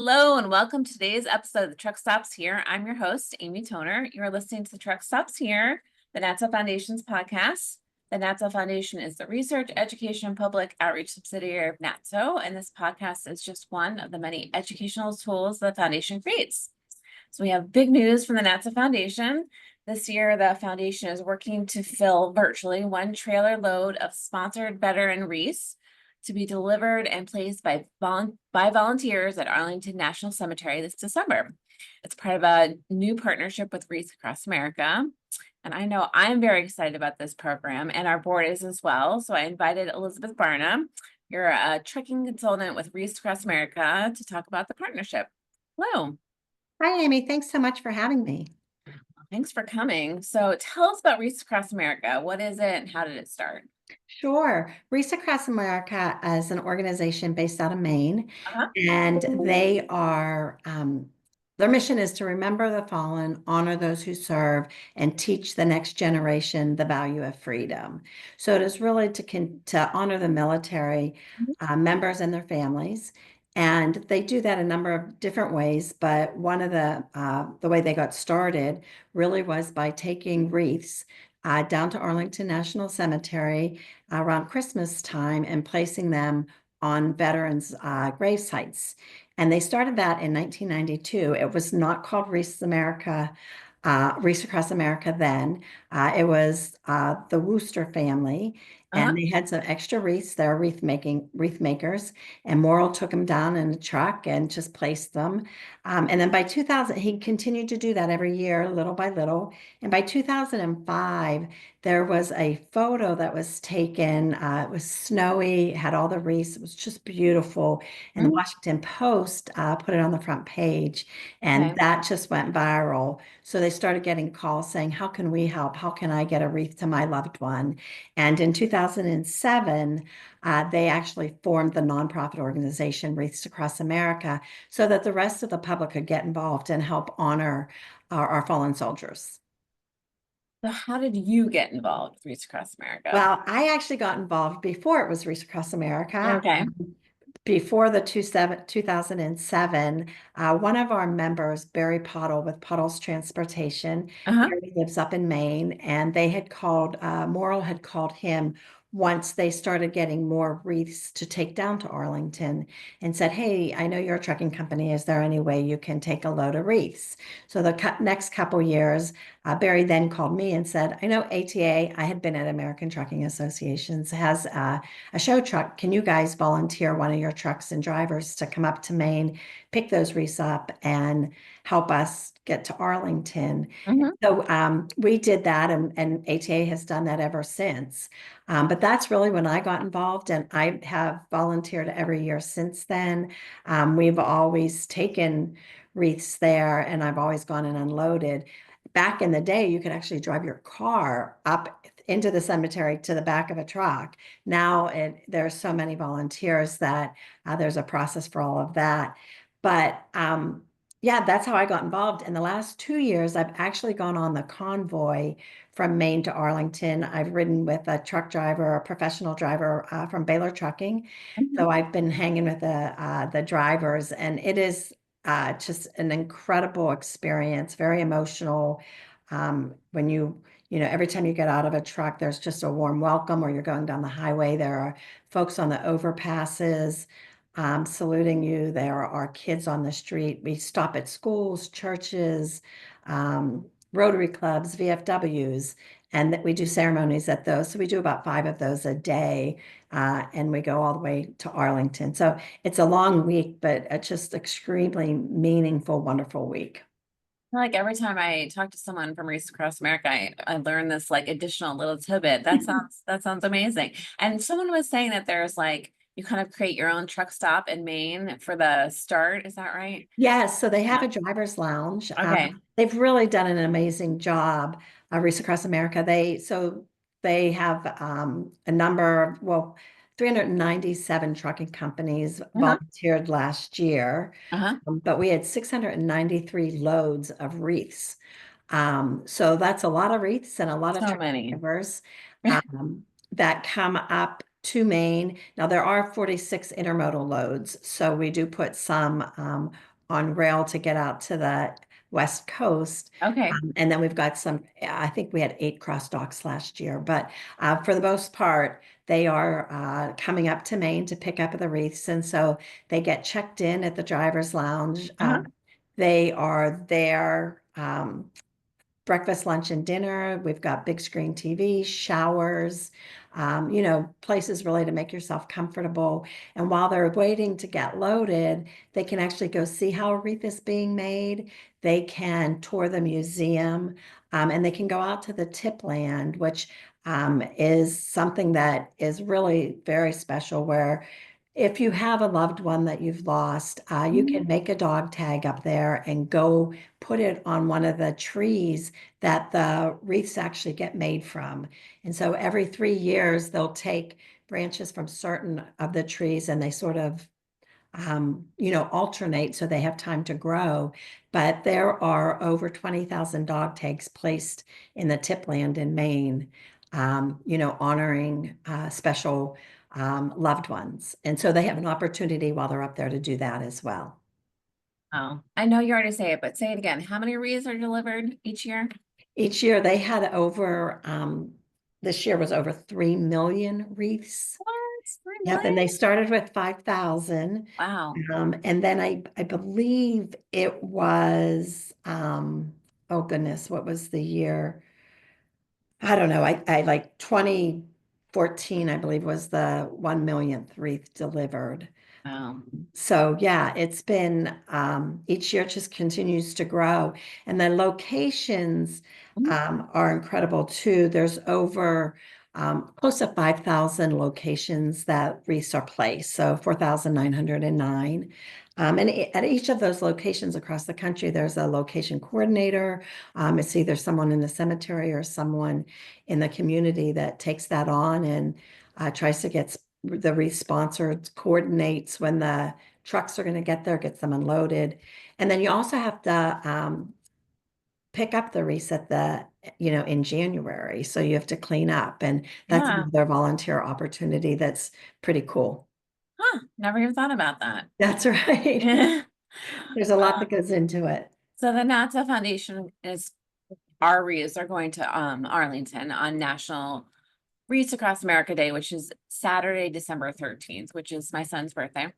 Hello and welcome to today's episode of the Truck Stops Here. I'm your host, Amy Toner. You're listening to the Truck Stops Here, the NATSO Foundation's podcast. The NATSO Foundation is the research, education, and public outreach subsidiary of NATSO, and this podcast is just one of the many educational tools the foundation creates. So we have big news from the NATSO Foundation. This year, the foundation is working to fill virtually one trailer load of sponsored veteran wreaths to be delivered and placed by volunteers at Arlington National Cemetery this December. It's part of a new partnership with Wreaths Across America. And I know I'm very excited about this program, and our board is as well. So I invited Elisabeth Barna. You're a trucking consultant with Wreaths Across America to talk about the partnership. Hello. Hi, Amy. Thanks so much for having me. Thanks for coming. So tell us about Wreaths Across America. What is it and how did it start? Sure. Wreaths Across America is an organization based out of Maine, Uh-huh. and they are, their mission is to remember the fallen, honor those who serve, and teach the next generation the value of freedom. So it is really to honor the military members and their families. And they do that a number of different ways, but one of the way they got started really was by taking wreaths down to Arlington National Cemetery around Christmas time and placing them on veterans' grave sites. And they started that in 1992. It was not called Wreaths America, Wreaths Across America then. It was the Wooster family, Uh-huh. and they had some extra wreaths. They're wreath makers, and Morrill took them down in a truck and just placed them. And then by 2000, he continued to do that every year, little by little. And by 2005, there was a photo that was taken. It was snowy, had all the wreaths. It was just beautiful. And the Mhm. Washington Post put it on the front page, and Okay. that just went viral. So they started getting calls saying, how can we help? How can I get a wreath to my loved one? And in 2007, they actually formed the nonprofit organization Wreaths Across America so that the rest of the public could get involved and help honor our fallen soldiers. So how did you get involved with Wreaths Across America? Well, I actually got involved before it was Wreaths Across America. Okay. Before the 2007, one of our members, Barry Pottle with Puddle's Transportation, Uh-huh. Barry lives up in Maine, and they had called, Morrill had called him once they started getting more wreaths to take down to Arlington and said, hey, I know you're a trucking company. Is there any way you can take a load of wreaths? So the next couple years, Barry then called me and said, I know ATA, I had been at American Trucking Associations, has a show truck. Can you guys volunteer one of your trucks and drivers to come up to Maine, pick those wreaths up, and help us get to Arlington? Mhm. So we did that, and ATA has done that ever since. But that's really when I got involved, and I have volunteered every year since then. We've always taken wreaths there, and I've always gone and unloaded. Back in the day, you could actually drive your car up into the cemetery to the back of a truck. Now there are so many volunteers that there's a process for all of that. But yeah, that's how I got involved. In the last 2 years, I've actually gone on the convoy from Maine to Arlington. I've ridden with a truck driver, a professional driver from Baylor Trucking. Mhm. So I've been hanging with the drivers, and it is just an incredible experience, very emotional. When every time you get out of a truck, there's just a warm welcome, or you're going down the highway. There are folks on the overpasses saluting you. There are kids on the street. We stop at schools, churches, Rotary clubs, VFWs, and that we do ceremonies at those. So we do about 5 of those a day, and we go all the way to Arlington. So it's a long week, but it's just extremely meaningful, wonderful week. Like every time I talk to someone from Wreaths Across America, I learn this like additional little tidbit. That sounds amazing. And someone was saying that there's like you kind of create your own truck stop in Maine for the start. Is that right? Yes, so they have Yeah. a driver's lounge. Okay. They've really done an amazing job, Wreaths Across America. They have a number, well, 397 trucking companies Uh-huh. volunteered last year, Uh-huh. but we had 693 loads of wreaths. So that's a lot of wreaths and a lot of So truck many. drivers that come up to Maine. Now there are 46 intermodal loads, so we do put some on rail to get out to the West Coast. Okay. And then we've got some, I think we had 8 cross docks last year, but for the most part, they are coming up to Maine to pick up the wreaths. And so they get checked in at the driver's lounge. Uh-huh. They are there. Breakfast, lunch, and dinner. We've got big screen TV, showers, places really to make yourself comfortable. And while they're waiting to get loaded, they can actually go see how a wreath is being made. They can tour the museum, and they can go out to the tip land, which is something that is really very special, where if you have a loved one that you've lost, you Mhm. can make a dog tag up there and go put it on one of the trees that the wreaths actually get made from. And so every 3 years, they'll take branches from certain of the trees and they sort of alternate so they have time to grow. But there are over 20,000 dog tags placed in the tipland in Maine, honoring special loved ones. And so they have an opportunity while they're up there to do that as well. Oh, I know you already say it, but say it again. How many wreaths are delivered each year? Each year they had this year was over 3 million wreaths. What? 3 Yep, and they million? started with 5,000. Wow. And then I believe it was, oh goodness, what was the year? I don't know. I like 2014, I believe, was the 1 millionth wreath delivered. Wow. So yeah, it's been each year it just continues to grow. And the locations Mhm. are incredible too. There's over close to 5,000 locations that wreaths are placed, so 4,909. And at each of those locations across the country, there's a location coordinator. It's either someone in the cemetery or someone in the community that takes that on and tries to get the wreath sponsored, coordinates when the trucks are going to get there, gets them unloaded. And then you also have to pick up the wreaths in January. So you have to clean up. And that's Yeah. another volunteer opportunity that's pretty cool. Huh. Never even thought about that. That's right. There's a lot that goes into it. So the NATSO Foundation is our wreaths are going to Arlington on National Wreaths Across America Day, which is Saturday, December 13th, which is my son's birthday. Um,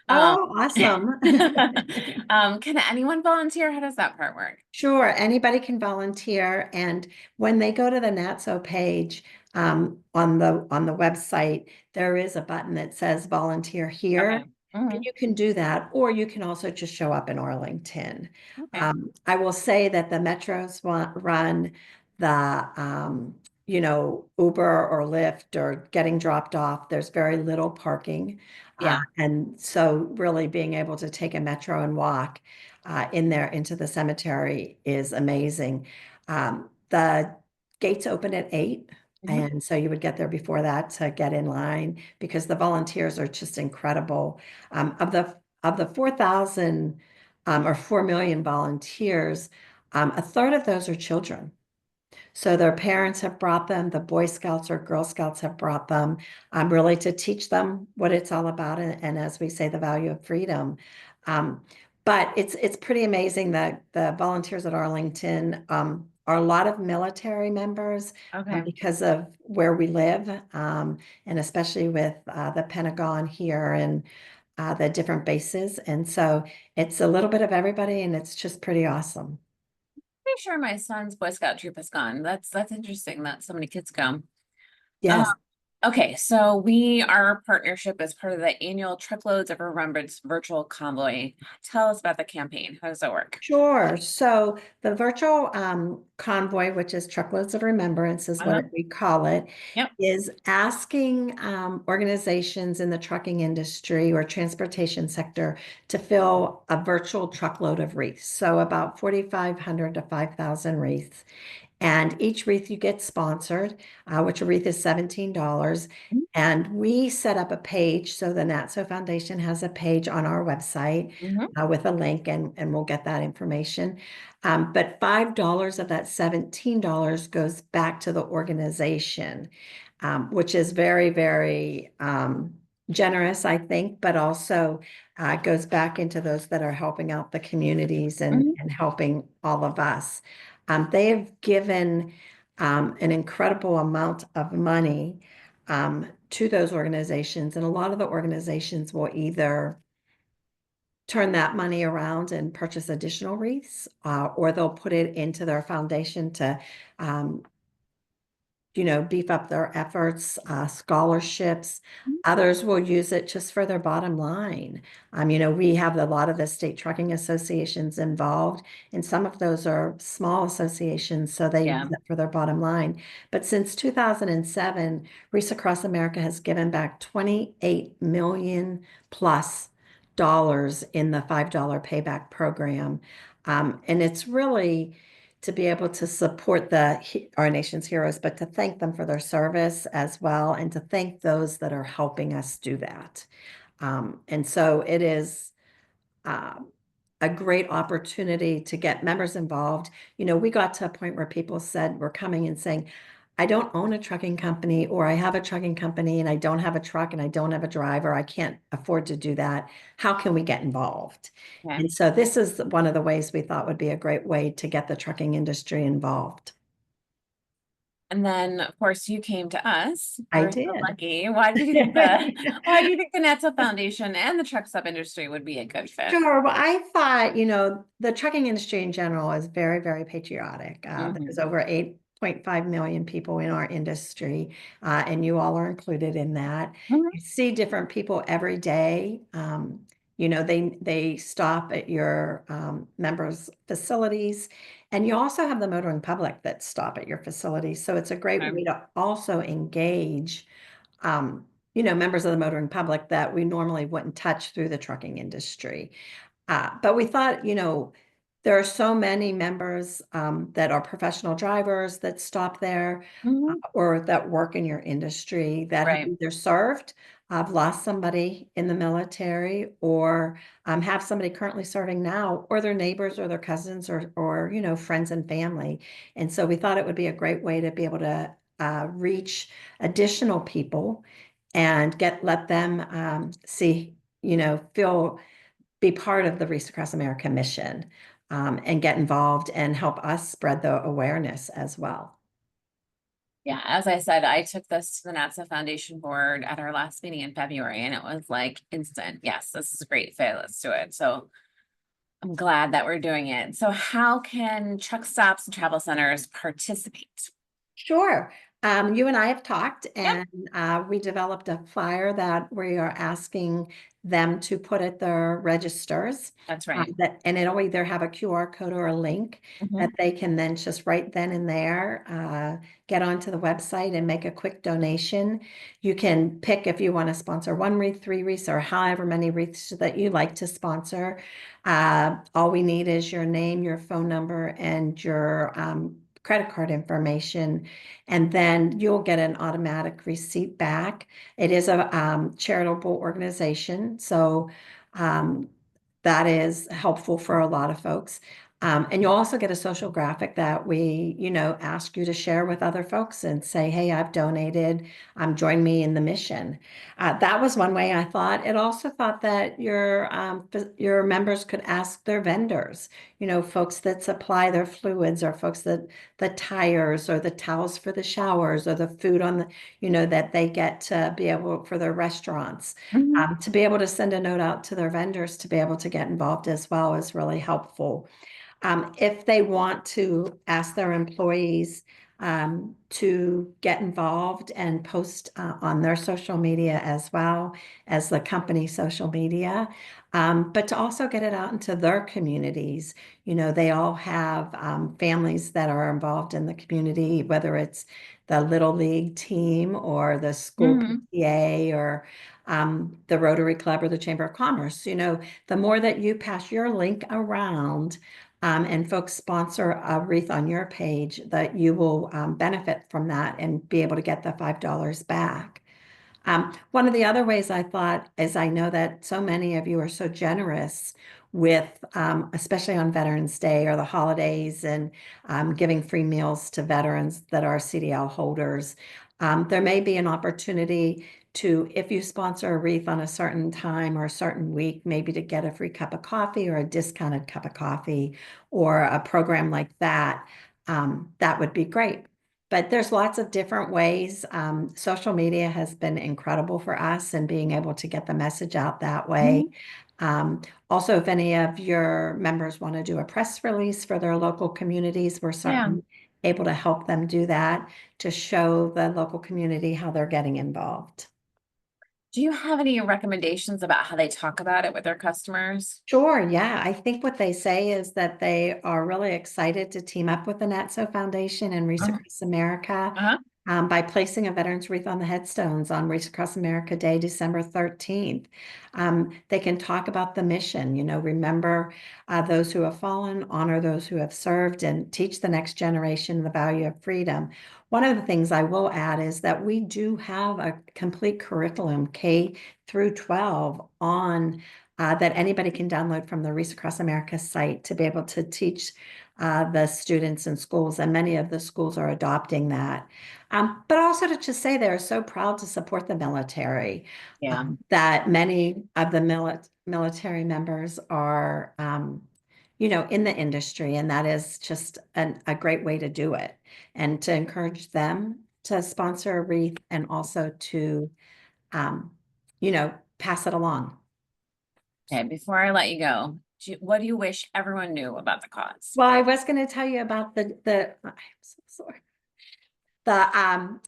Oh, awesome. can anyone volunteer? How does that part work? Sure, anybody can volunteer, and when they go to the NATSO page on the website, there is a button that says volunteer here, Okay. and Mhm. you can do that, or you can also just show up in Arlington. Okay. I will say that the metros run the Uber or Lyft or getting dropped off. There's very little parking, Yeah. and so really being able to take a metro and walk in there into the cemetery is amazing. The gates open at 8, Mhm. and so you would get there before that to get in line because the volunteers are just incredible. Of the 4,000 or 4 million volunteers, a third of those are children. So their parents have brought them, the Boy Scouts or Girl Scouts have brought them, really to teach them what it's all about, and as we say, the value of freedom. Um, but it's pretty amazing that the volunteers at Arlington are a lot of military members Okay. because of where we live, and especially with the Pentagon here and the different bases. And so it's a little bit of everybody, and it's just pretty awesome. Pretty sure my son's Boy Scout troop is gone. That's interesting that so many kids go. Uh, Yes. okay, so our partnership is part of the annual Truckloads of Remembrance virtual convoy. Tell us about the campaign. How does that work? Sure. So the virtual convoy, which is Truckloads of Remembrance, is Uh-huh. what we call it, Yep. is asking organizations in the trucking industry or transportation sector to fill a virtual truckload of wreaths. So about 4,500 to 5,000 wreaths. And each wreath you get sponsored, which a wreath is $17. And we set up a page. So the NATSO Foundation has a page on our website Mm-hmm. with a link, and we'll get that information. But $5 of that $17 goes back to the organization, which is very, very generous, I think, but also goes back into those that are helping out the communities Mhm. and helping all of us. They have given an incredible amount of money to those organizations, and a lot of the organizations will either turn that money around and purchase additional wreaths, or they'll put it into their foundation to um, beef up their efforts, scholarships. Others will use it just for their bottom line. We have a lot of the state trucking associations involved, and some of those are small associations, so they Yeah. use it for their bottom line. But since 2007, Wreaths Across America has given back 28 million plus dollars in the $5 payback program. And it's really to be able to support our nation's heroes, but to thank them for their service as well, and to thank those that are helping us do that. And so it is um, a great opportunity to get members involved. We got to a point where people said, were coming and saying, I don't own a trucking company, or I have a trucking company and I don't have a truck and I don't have a driver. I can't afford to do that. How can we get involved? Okay. And so this is one of the ways we thought would be a great way to get the trucking industry involved. And then, of course, you came to us. I We're so did. lucky. Why do you think the NATSO Foundation and the truck stop industry would be a good fit? Sure. Well, I thought, the trucking industry in general is very, very patriotic. There's Mhm. over 8.5 million people in our industry, and you all are included in that. Mhm. You see different people every day. They stop at your members' facilities, and you also have the motoring public that stop at your facilities. So it's a great Okay. way to also engage members of the motoring public that we normally wouldn't touch through the trucking industry. But we thought, there are so many members that are professional drivers that stop there, Mhm. or that work in your industry that have Right. either served, have lost somebody in the military, or have somebody currently serving now, or their neighbors or their cousins, or friends and family. And so we thought it would be a great way to be able to reach additional people and let them see, feel, be part of the Wreaths Across America mission, and get involved and help us spread the awareness as well. Yeah, as I said, I took this to the NATSO Foundation board at our last meeting in February, and it was like instant. Yes, this is a great fit. Let's do it. So I'm glad that we're doing it. So how can truck stops and travel centers participate? Sure. You and I have talked, Yep, and we developed a flyer that we are asking them to put at their registers. that's right. And it'll either have a QR code or a link that Mhm. they can then just right then and there get onto the website and make a quick donation. You can pick if you want to sponsor one wreath, three wreaths, or however many wreaths that you like to sponsor. All we need is your name, your phone number, and your credit card information, and then you'll get an automatic receipt back. It is a charitable organization, so um, that is helpful for a lot of folks. And you'll also get a social graphic that we, ask you to share with other folks and say, hey, I've donated, join me in the mission. That was one way I thought. It also thought that your members could ask their vendors, folks that supply their fluids, or folks that the tires or the towels for the showers or the food on that they get to be able for their restaurants, Mhm. to be able to send a note out to their vendors to be able to get involved as well is really helpful. If they want to ask their employees to get involved and post on their social media as well as the company social media, but to also get it out into their communities. They all have families that are involved in the community, whether it's the Little League team or the school Mhm. PTA, or the Rotary Club or the Chamber of Commerce. The more that you pass your link around, and folks sponsor a wreath on your page, that you will benefit from that and be able to get the $5 back. One of the other ways I thought is, I know that so many of you are so generous with, especially on Veterans Day or the holidays, and giving free meals to veterans that are CDL holders. There may be an opportunity to, if you sponsor a wreath on a certain time or a certain week, maybe to get a free cup of coffee or a discounted cup of coffee or a program like that, that would be great. But there's lots of different ways. Social media has been incredible for us and being able to get the message out that way. Also, if any of your members want to do a press release for their local communities, we're certainly able to help them do that to show the local community how they're getting involved. Do you have any recommendations about how they talk about it with their customers? Sure, yeah. I think what they say is that they are really excited to team up with the NATSO Foundation and Wreaths Across America Uh-huh. by placing a veteran's wreath on the headstones on Wreaths Across America Day, December 13th. They can talk about the mission, remember those who have fallen, honor those who have served, and teach the next generation the value of freedom. One of the things I will add is that we do have a complete curriculum, K through 12, on that anybody can download from the Wreaths Across America site to be able to teach the students in schools, and many of the schools are adopting that. But also to just say they're so proud to support the military, that many of the military members are, in the industry, and that is just a great way to do it, and to encourage them to sponsor a wreath and also to, pass it along. Okay, before I let you go, what do you wish everyone knew about the cause? Well, I was going to tell you about I'm so sorry. The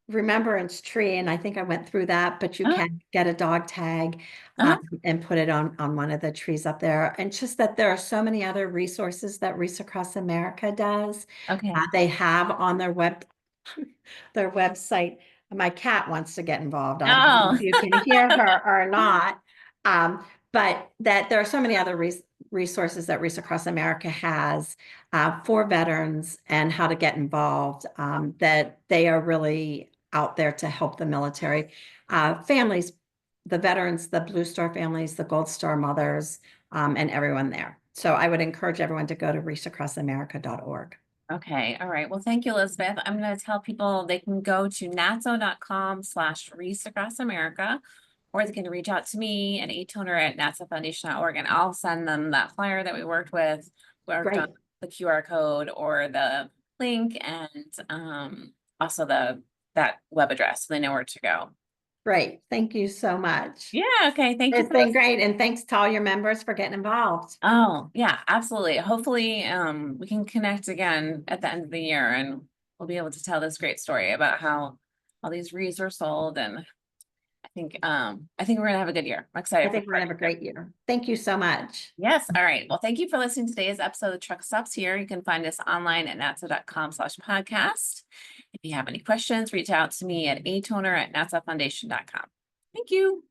remembrance tree, and I think I went through that, but you can get a dog tag and put it on one of the trees up there. And just that there are so many other resources that Wreaths Across America does. Okay. They have on their website. My cat wants to get involved. I don't know if you can hear her or not. But that there are so many other resources that Wreaths Across America has for veterans and how to get involved, that they are really out there to help the military families, the veterans, the Blue Star families, the Gold Star mothers, and everyone there. So I would encourage everyone to go to wreathsacrossamerica.org. Okay. All right. Well, thank you, Elisabeth. I'm going to tell people they can go to natso.com/Wreaths Across America, or they can reach out to me at atoner@natsofoundation.org, and I'll send them that flyer that we worked on the QR code or the link, and also that web address, so they know where to go. Great. Thank you so much. Yeah. Okay. Thank you. It's been great. And thanks to all your members for getting involved. Oh, yeah, absolutely. Hopefully, we can connect again at the end of the year, and we'll be able to tell this great story about how all these wreaths are sold. And I think we're gonna have a good year. I'm excited. I think we're gonna have a great year. Thank you so much. Yes. All right. Well, thank you for listening to today's episode of Truck Stops Here. You can find us online at natso.com/podcast. If you have any questions, reach out to me at atoner@natsofoundation.com. Thank you.